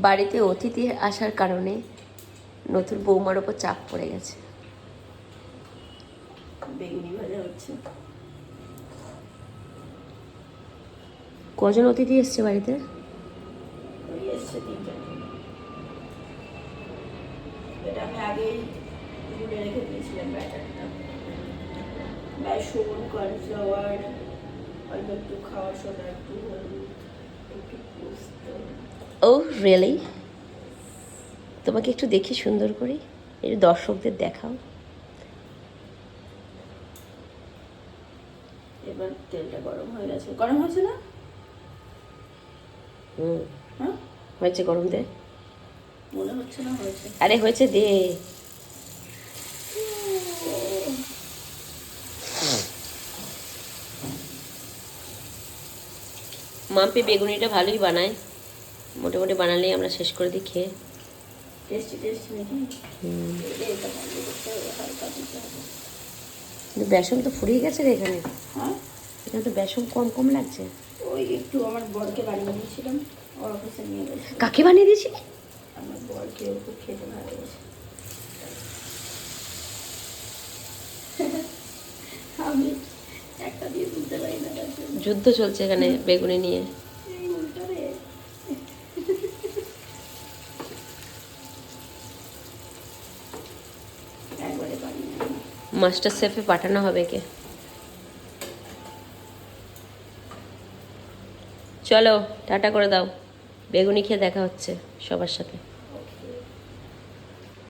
বাড়িতে অতিথি আসার কারণে নতুন বৌমার ওপর চাপ পড়ে গেছে। বেগুনি ভাজা হচ্ছে। কজন অতিথি এসছে বাড়িতে? ওই এসছে 3-4 জন। এটা আমি আগেই গুলে রেখে দিয়েছিলাম ব্যাটারটা। বেসন, কর্নফ্লাওয়ার, অল্প একটু খাওয়ার সোডা, একটু হলুদ, একটু পোস্ত। ও রিয়েলি? তোমাকে একটু দেখি সুন্দর করে, একটু দর্শকদের দেখাও। এবার তেলটা গরম হয়ে গেছে। গরম হয়েছে না? হ্যাঁ হয়েছে, গরম দে। মনে হচ্ছে না হয়েছে। আরে হয়েছে, দে। মাম্পি বেগুনিটা ভালোই বানায়, মোটামুটি বানালেই আমরা শেষ করে দিই খেয়ে। টেস্টি টেস্টি নাকি? এটা বন্ধ করতে হবে, হালকা দিতে হবে। কিন্তু বেসন তো ফুরিয়ে গেছে রে এখানে। হ্যাঁ, এখানে তো বেসন কম কম লাগছে। ওই একটু আমার বরকে বানিয়ে দিয়েছিলাম, ওর অফিসে নিয়ে গেছে। কাকে বানিয়ে দিয়েছিলি? আমার বরকে ওকে খেতে ভালোবাসে। আমি একটা দিয়ে তুলতে পারি না, তার জন্য যুদ্ধ চলছে এখানে বেগুনি নিয়ে। এই উল্টো রে। একবারে বানিয়ে নিলাম। মাস্টার শেফে পাঠানো হবে কে? চলো টাটা করে দাও, বেগুনি খেয়ে দেখা হচ্ছে সবার সাথে।